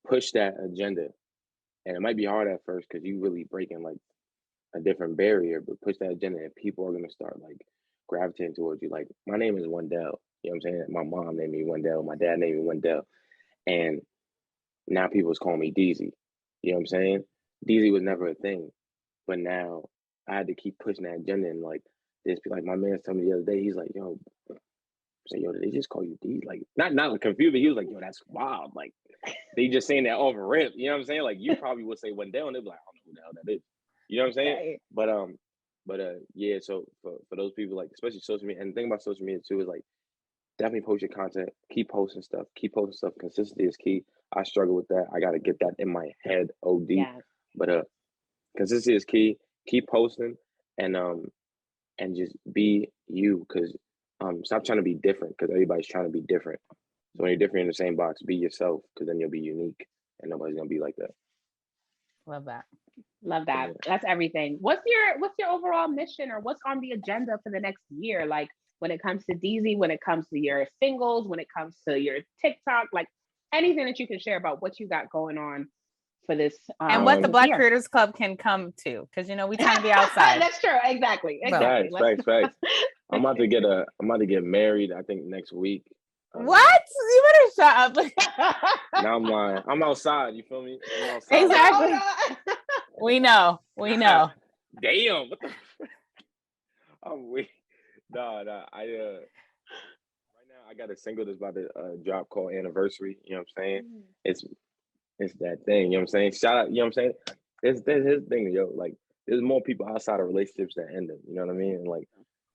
push that agenda. And it might be hard at first because you really breaking like a different barrier, but push that agenda, and people are gonna start like gravitating towards you. Like, my name is Wendell. You know what I'm saying? My mom named me Wendell. My dad named me Wendell, and now people's calling me Deezy. You know what I'm saying? Deezy was never a thing, but now I had to keep pushing that agenda. And like this, like my man told me the other day, he's like, "Yo, say yo, did they just call you D?" Like, not like confused, but he was like, "Yo, that's wild." Like, they just saying that off rip. You know what I'm saying? Like, you probably would say Wendell, and they'd be like, "I don't know who the hell that is." You know what I'm saying? Right. But yeah. So for those people, like especially social media, and the thing about social media too is like definitely post your content, keep posting stuff, keep posting stuff. Consistency is key. I struggle with that. I got to get that in my head, OD. Yeah. But consistency is key. Keep posting, and just be you, because stop trying to be different, because everybody's trying to be different. So when you're different in the same box, be yourself, because then you'll be unique, and nobody's gonna be like that. Love that. Love that. Yeah. That's everything. What's your overall mission, or what's on the agenda for the next year? Like when it comes to DZ, when it comes to your singles, when it comes to your TikTok, like anything that you can share about what you got going on for this. And what the Black year. Creators Club can come to, because we trying to be outside. That's true. Exactly. Facts. I'm about to get married, I think, next week. What? You better shut up. Now I'm lying. I'm outside. You feel me? I'm outside. Exactly. We know. Damn. What the? I'm weak. Nah. Right now I got a single that's about to drop called Anniversary. You know what I'm saying? It's that thing. You know what I'm saying? Shout out. You know what I'm saying? It's his thing, yo. Like, there's more people outside of relationships that end them. You know what I mean? And like,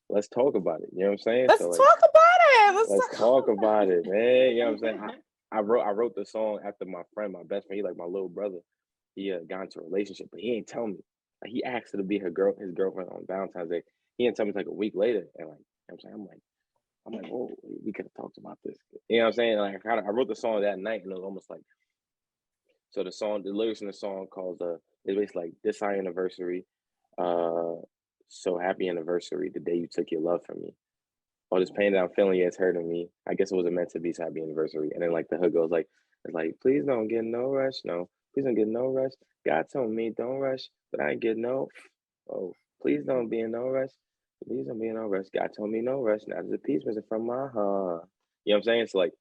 let's talk about it. You know what I'm saying? Let's talk about it. Let's talk about it, man. You know what I'm saying? I wrote the song after my friend, my best friend, he like my little brother. He got into a relationship, but he ain't tell me. Like, he asked her to be his girlfriend on Valentine's Day. He didn't tell me like a week later. And like, you know what I'm saying? I'm like, whoa, we could have talked about this. You know what I'm saying? Like, I wrote the song that night, and it was almost like, so the lyrics in the song calls it's basically like, this our anniversary. So happy anniversary, the day you took your love from me. All this pain that I'm feeling, it's hurting me. I guess it wasn't meant to be, so happy anniversary. And then like the hook goes like, it's like, please don't get no rush, no. Please don't get no rush. God told me don't rush, but I ain't get no. Oh, please don't be in no rush. Please don't be in no rush. God told me no rush. Now there's a piece missing from my heart. You know what I'm saying? It's like,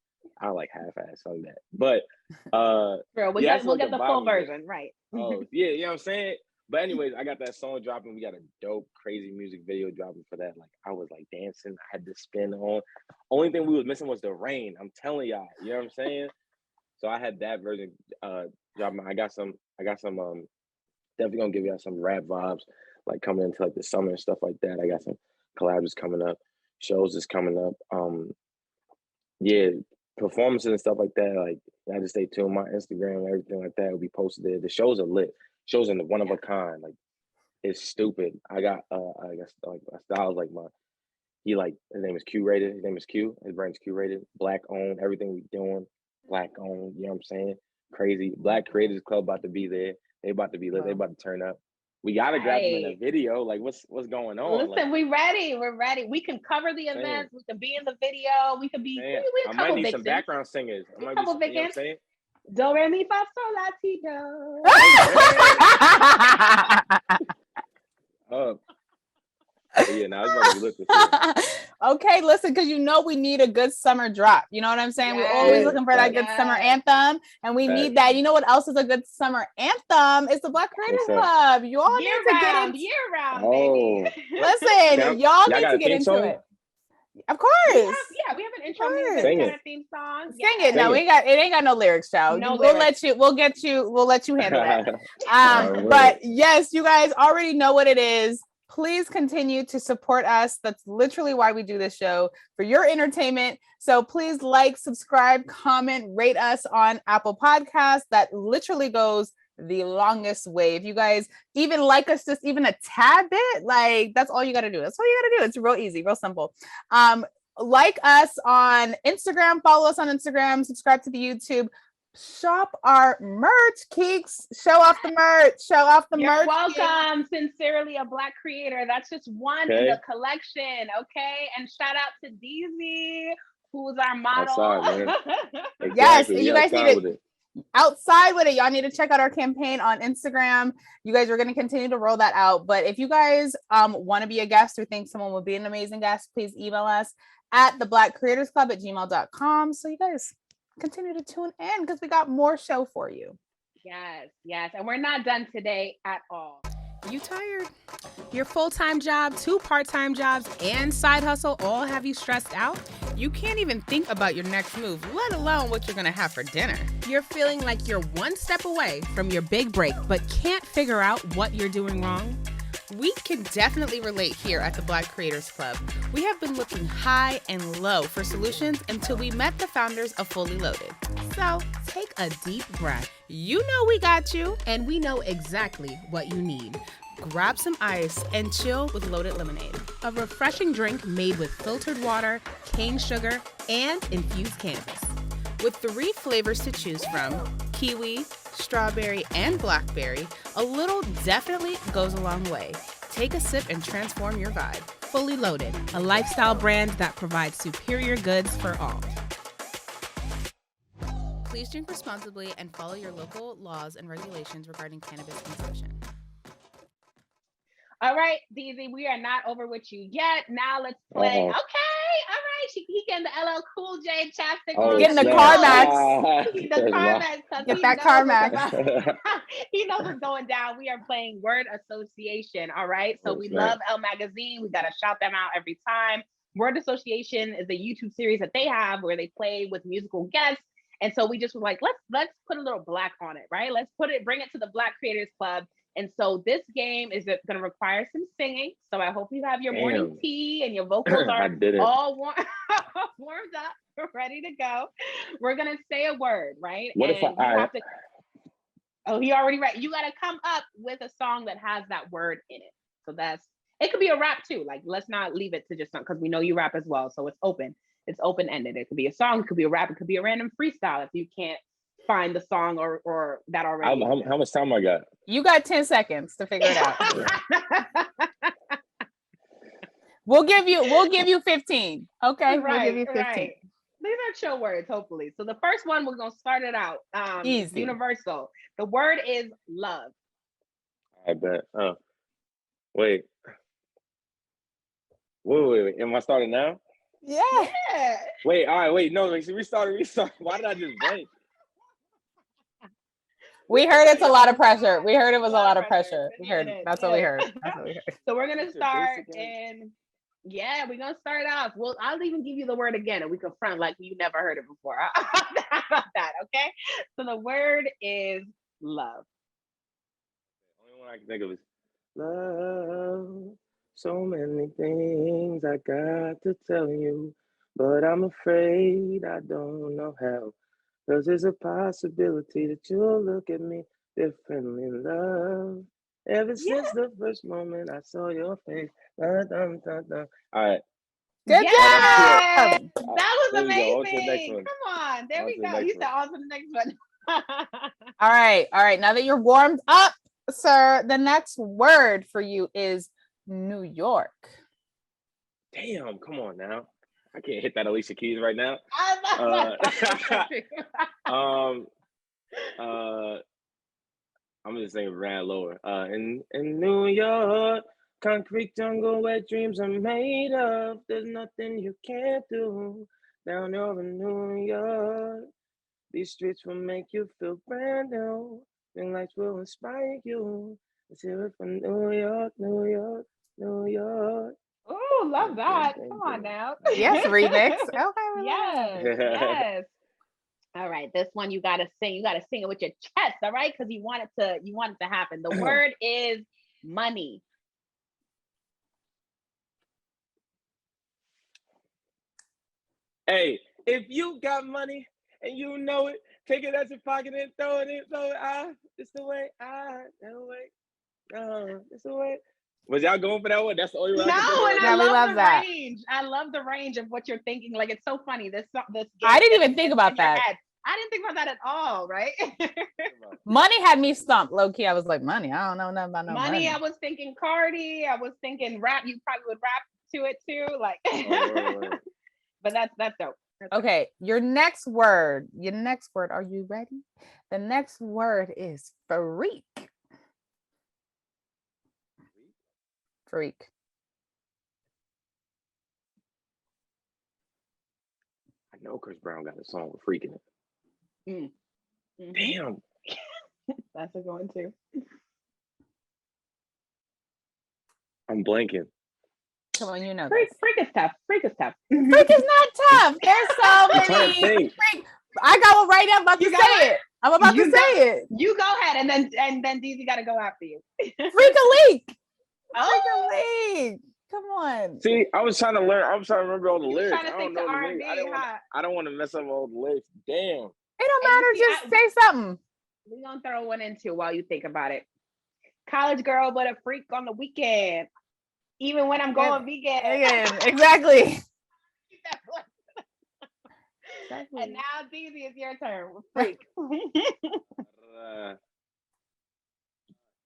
I like half-ass on that. But we'll get the full version, right? Oh, yeah, you know what I'm saying? But anyways, I got that song dropping. We got a dope, crazy music video dropping for that. Like, I was like dancing. I had this spin on. Only thing we was missing was the rain. I'm telling y'all. You know what I'm saying? So I had that version dropping. I got some definitely gonna give y'all some rap vibes, like coming into like the summer and stuff like that. I got some collabs coming up, shows is coming up. Yeah, performances and stuff like that. Like, I just stay tuned. My Instagram and everything like that will be posted there. The shows are lit. Shows in the one of a kind. Like, it's stupid. I got I guess like my style is like his name is Q-rated. His name is Q. His brand's Q-rated. Black owned. Everything we doing, black owned. You know what I'm saying? Crazy. Black Creators Club about to be there. They about to be lit. They about to turn up. We gotta grab them in a video. Like, what's going on? Listen, we ready. We're ready. We can cover the events. We can be in the video. We can be. We I might need some background singers. I might be. You know what I'm saying? Do re mi fa sol la ti do. Yeah, now it's about to be lit this year. Okay, listen, because we need a good summer drop. You know what I'm saying? We're always looking for that good summer anthem, and we need that. You know what else is a good summer anthem? It's the Black Creators Club. You all need to get into year round, baby. Listen, y'all need to get into it. Of course. We have an intro music and a theme song. Sing it. No, it ain't got no lyrics, child. We'll let you handle that. But yes, you guys already know what it is. Please continue to support us. That's literally why we do this show, for your entertainment. So please like, subscribe, comment, rate us on Apple Podcasts. That literally goes the longest way. If you guys even like us just even a tad bit, like, that's all you got to do. That's all you got to do. It's real easy, real simple. Like us on Instagram, follow us on Instagram, subscribe to the YouTube, shop our merch, Keeks. Show off the merch. You're welcome. Sincerely a Black creator. That's just one in the collection. Okay. And shout out to DZ, who's our model. Outside, exactly. Yes, you guys need it. Outside with it. Y'all need to check out our campaign on Instagram. You guys are going to continue to roll that out. But if you guys want to be a guest or think someone would be an amazing guest, please email us at theblackcreatorsclub@gmail.com. So you guys continue to tune in, because we got more show for you. Yes. And we're not done today at all. You tired? Your full-time job, 2 part-time jobs, and side hustle all have you stressed out? You can't even think about your next move, let alone what you're gonna have for dinner. You're feeling like you're one step away from your big break, but can't figure out what you're doing wrong? We can definitely relate here at the Black Creators Club. We have been looking high and low for solutions until we met the founders of Fully Loaded. So take a deep breath. You know we got you, and we know exactly what you need. Grab some ice and chill with Loaded Lemonade, a refreshing drink made with filtered water, cane sugar, and infused cannabis. With 3 flavors to choose from, kiwi, strawberry, and blackberry, a little definitely goes a long way. Take a sip and transform your vibe. Fully Loaded, a lifestyle brand that provides superior goods for all. Please Please drink responsibly and follow your local laws and regulations regarding cannabis consumption. All right, Deezy, we are not over with you yet. Now let's play. Okay, all right. He getting the LL Cool J chapstick on. Getting the CarMax. The CarMax. Get that CarMax. He knows what's going down. We are playing word association. All right. So we love Elle Magazine. We got to shout them out every time. Word Association is a YouTube series that they have where they play with musical guests. And so we just were like, let's put a little black on it, right? Let's bring it to the Black Creators Club. And so this game is going to require some singing. So I hope you have your morning tea and your vocals are all warmed up, ready to go. We're going to say a word, right? What and if I have to? Oh, he already right. You got to come up with a song that has that word in it. So it could be a rap too. Like, let's not leave it to just something because we know you rap as well. So it's open. It's open-ended. It could be a song, it could be a rap, it could be a random freestyle if you can't find the song or that already. How much time I got? You got 10 seconds to figure it out. We'll give you 15. Okay. Right, we'll give you 15. Right. These are chill words, hopefully. So the first one, we're gonna start it out. Easy. Universal. The word is love. I bet. Wait. Am I starting now? Yeah. Wait, all right, wait, no, restart. Why did I just blank? We heard it's a lot of pressure. We heard it was a lot of pressure. We heard it. That's what we heard. So we're gonna start we're gonna start off. Well, I'll even give you the word again and we can front like you never heard it before. How about that? Okay. So the word is love. The only one I can think of is love. So many things I got to tell you, but I'm afraid I don't know how. Cause there's a possibility that you'll look at me differently, love. Ever since the first moment I saw your face. Dun, dun, dun, dun. All right. Good job. That was amazing. Come on. There we go. You said on to the next one. All right. Now that you're warmed up, sir, the next word for you is New York. Damn, come on now. I can't hit that Alicia Keys right now. I'm just saying ran lower. In New York, concrete jungle where dreams are made of. There's nothing you can't do down over New York. These streets will make you feel brand new. The lights will inspire you. Let's hear it from New York, New York, New York. Oh, love that. Come on now. Yes, remix. Okay. Yes. All right. This one you gotta sing. You gotta sing it with your chest, all right? Because you want it to happen. The word is money. Hey, if you got money and you know it, take it out your pocket and throw it in. It's the way it's the way. Was y'all going for that one? That's the only one. No, and I love that range. I love the range of what you're thinking. Like, it's so funny. This I didn't even think about that. I didn't think about that at all, right? Money had me stumped, low key. I was like, money. I don't know nothing about no money. I was thinking Cardi. I was thinking rap. You probably would rap to it too, like. But that's dope. Okay, your next word. Are you ready? The next word is freak. Freak. I know Chris Brown got a song with freak in it. Mm-hmm. Damn. That's a good one too. I'm blanking. Come on, you know. Freak is tough. Freak is not tough. There's so many. I got one right now. I'm about to say it. I'm about to say it. You go ahead, and then Deezy got to go after you. Freak a leak. Oh. Freak a leak. Come on. See, I was trying to learn. I was trying to remember all the lyrics. I don't know the lyrics. I don't want to mess up all the lyrics. Damn. It don't matter. Just say something. We're gonna throw one in too while you think about it. College girl, but a freak on the weekend. Even when I'm going vegan. Exactly. And now, Deezy, it's your turn. Freak.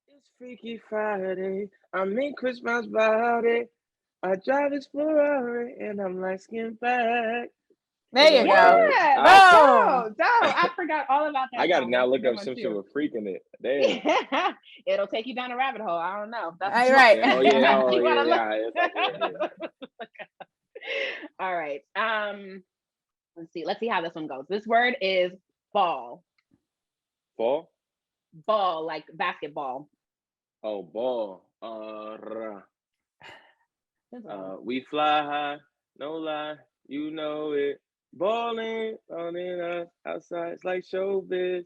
It's Freaky Friday. I'm in Chris Brown's body. I drive his Ferrari and I'm light skin back. There you go. Yeah, Boom. that's dope. I forgot all about that. I gotta song. now That's a look good up one, some too. shit with freak in it. Damn. It'll take you down a rabbit hole. I don't know. That's All right. Oh yeah, oh You wanna yeah, look- yeah. It's like, yeah. All right. Let's see how this one goes. This word is ball. Ball? Ball, like basketball. Oh, ball. This one. We fly high, no lie, you know it. Ballin' on us outside, it's like showbiz.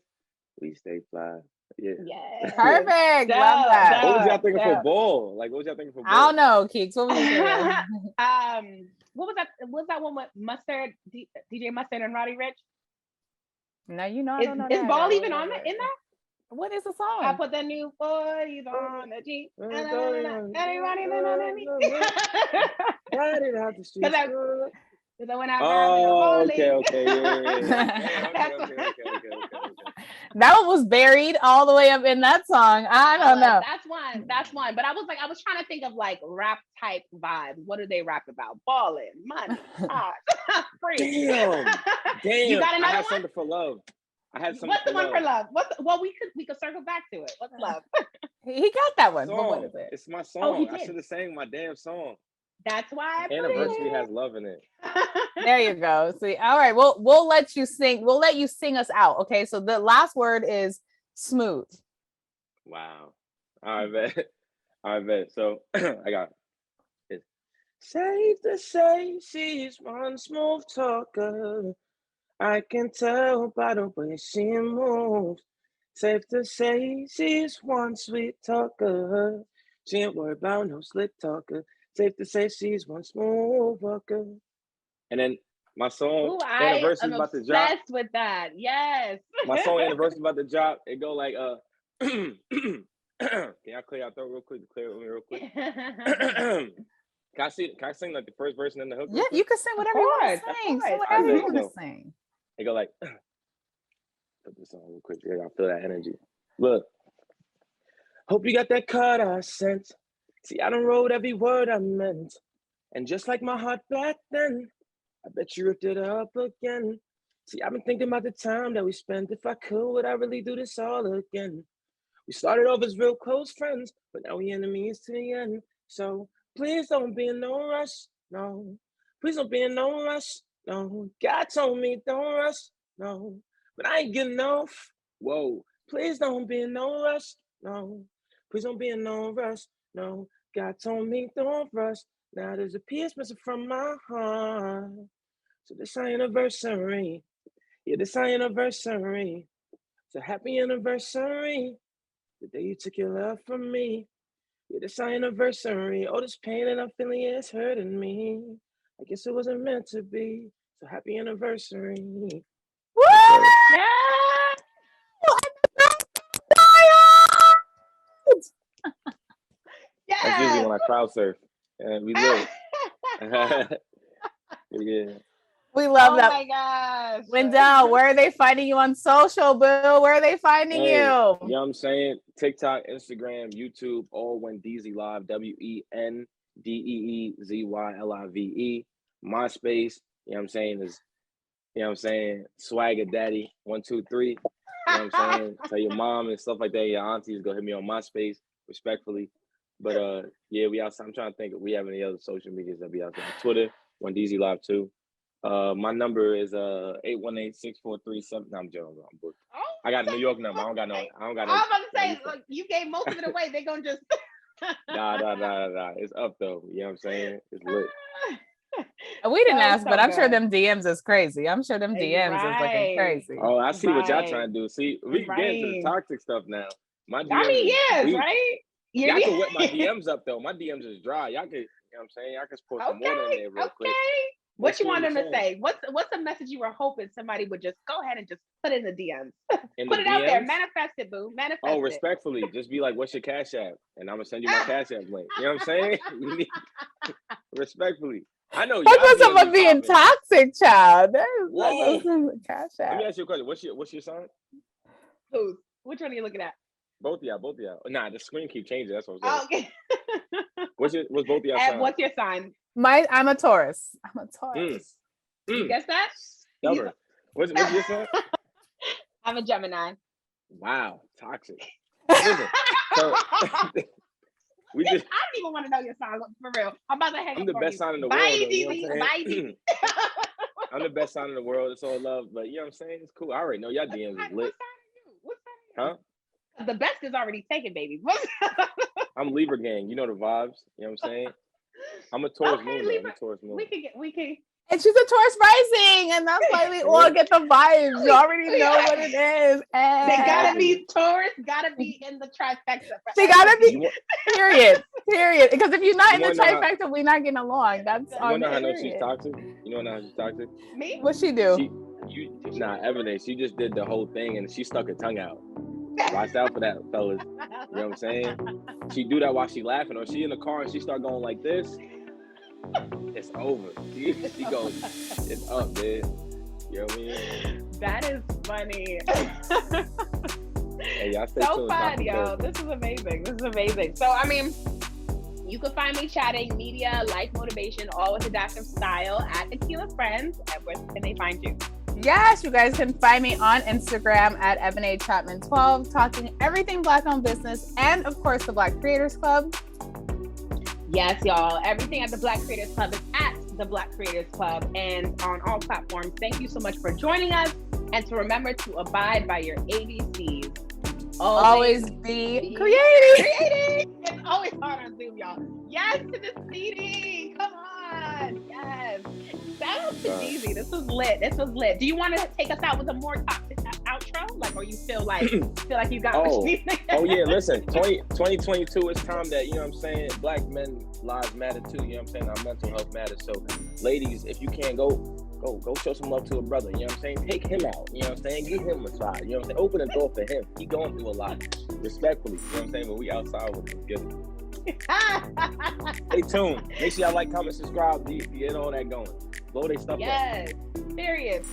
We stay fly. Yeah. Yeah. Perfect. Dope, Love that. What was y'all thinking for dope. ball? Like, what was y'all thinking for ball? I don't know, Keeks. What was you saying? What was that? Was that one with Mustard, DJ Mustard and Roddy Rich? No, you know I Is, don't know is that. ball even on in that? What is the I song? put the new 40s on the Jeep. Everybody Got it out the street. Because I went out Oh, okay, bowling. okay, yeah. Okay. That one was buried all the way up in that song. I don't know. That's one. But I was trying to think of like rap type vibes. What do they rap about? Balling, money, free. Damn. You got I another had one? something for love. What's the one for love? Well, we could circle back to it. What's love? He got that one. But what Song. is it? It's my song. Oh, he I did. should have sang my damn song. That's why I put Anniversary it. has love in it. There you go. See, all right. We'll let you sing. We'll let you sing us out. Okay. So the last word is smooth. Wow. I bet. So I got it. Safe to say she's one smooth talker. I can tell by the way she moves. Safe to say she's one sweet talker. She ain't worried about no slick talker. Safe to say she's one smooth walker. And then my song Ooh, I Anniversary am about to drop. obsessed with that. Yes. My song Anniversary about to drop. It go like can y'all clear your throat real quick? Clear it with me real quick. Can I sing like the first verse and then the hook? Yeah, you can sing whatever you want to sing. Sing whatever you want to sing. They go like, put this on real quick. I feel that energy. Look, hope you got that card I sent. See, I done wrote every word I meant. And just like my heart back then, I bet you ripped it up again. See, I've been thinking about the time that we spent. If I could, would I really do this all again? We started off as real close friends, but now we enemies to the end. So please don't be in no rush, no. Please don't be in no rush, no. God told me don't rush, no. But I ain't getting off. Whoa. Please don't be in no rush, no. Please don't be in no rush, no. God told me don't rush. Now there's a piece missing from my heart. So this our anniversary. Yeah, this our anniversary. So happy anniversary. The day you took your love from me. Yeah, this our anniversary. All this pain that I'm feeling is hurting me. I guess it wasn't meant to be. So happy anniversary. Woo! Yeah. That's usually when I crowd surf. And we live. Yeah. We love that. Oh my gosh. Wendell, where are they finding you on social, boo? Where are they finding you? You know what I'm saying? TikTok, Instagram, YouTube, all Wendezzy Live, WENDEEZYLIVE. MySpace, you know what I'm saying, is, you know what I'm saying, Swagger Daddy 123. You know what I'm saying? Tell your mom and stuff like that, your aunties, go hit me on MySpace, respectfully. But yeah, we outside. I'm trying to think if we have any other social medias that be out there. Twitter, Wendezzy Live too. My number is 818-643-7. No, I'm joking. I'm booked. Oh, I got a New York number. I don't got no. I was about to say, no, look, you gave most of it away. They're gonna just Nah. It's up though. You know what I'm saying? It's lit. We didn't ask, so but I'm sure good. them DMs is crazy. I'm sure them DMs is looking crazy. Oh, I see what y'all Right. trying to do. See, we can get into the toxic stuff now. My DMs, I mean, yes, deep. right? Y'all can wet my DMs up though. My DMs is dry. Y'all can, you know what I'm saying? Y'all can pour some water in there real quick. What you want them to say? What's the message you were hoping somebody would just go ahead and just put in the DMs? Put it out there. Manifest it, boo. Manifest it. Oh, respectfully, just be like, what's your Cash App? And I'm going to send you my Cash App link. You know what I'm saying? Respectfully. I know What was someone being toxic, child? Whoa. Cash Let App. me ask you a question. What's your sign? Who's? Which one are you looking at? Both of y'all. Nah, the screen keep changing. That's what I'm saying. Okay. What's both of y'all signs? What's your sign? I'm a Taurus. I'm a Taurus. You guess that? Stubborn. What's your son? I'm a Gemini. Wow, toxic. Listen, so we just. I don't even want to know your sign for real. I'm about to hang up. I'm the best sign in the world. Bye, Though, you know what I'm bye. saying? I'm the best sign in the world. It's all love, but you know what I'm saying? It's cool. I already know y'all DMs is lit. What sign are you? Huh? The best is already taken, baby. I'm Libra gang. You know the vibes. You know what I'm saying? I'm a Taurus moon. Libra. I'm a Taurus moon. We can. And she's a Taurus rising, and that's why we all get the vibes. You already know what it is. And They gotta be Taurus, gotta be in the trifecta. They gotta be, period. Because if you're not in the trifecta, we're not getting along. That's you wanna know how I know she's toxic? You wanna know how she's toxic? Me? What'd she do? Evidence. She just did the whole thing and she stuck her tongue out. Watch out for that, fellas. You know what I'm saying? She do that while she laughing, or she in the car and she start going like this. It's over. She goes, it's up, man. You know what I mean? That is funny. Hey, y'all stay so tuned. fun, yo. This is amazing. So, I mean, you can find me chatting media, life motivation, all with a dash of style at Tequila Friends. And where can they find you? Yes, you guys can find me on Instagram at Ebony Chapman 12, talking everything Black-owned business and, of course, the Black Creators Club. Yes, y'all. Everything at the Black Creators Club is at the Black Creators Club and on all platforms. Thank you so much for joining us. And to remember to abide by your ABCs. Always be creating. It's always hard on Zoom, y'all. Yes to the CD. Come on. Yes. Shout out to Deezy. This was lit. Do you want to take us out with a more toxic outro? Like, or you feel like you got what you need? Oh yeah, listen, 2022 is time that, you know what I'm saying, Black men lives matter too, you know what I'm saying, our mental health matters. So ladies, if you can go show some love to a brother, you know what I'm saying? Take him out, you know what I'm saying? Give him a side, you know what I'm saying? Open the door for him. He going through a lot. Respectfully, you know what I'm saying? But we outside with him. Get it. Stay tuned. Make sure y'all like, comment, subscribe, get all that going. Blow they stuff up. Yes. Period.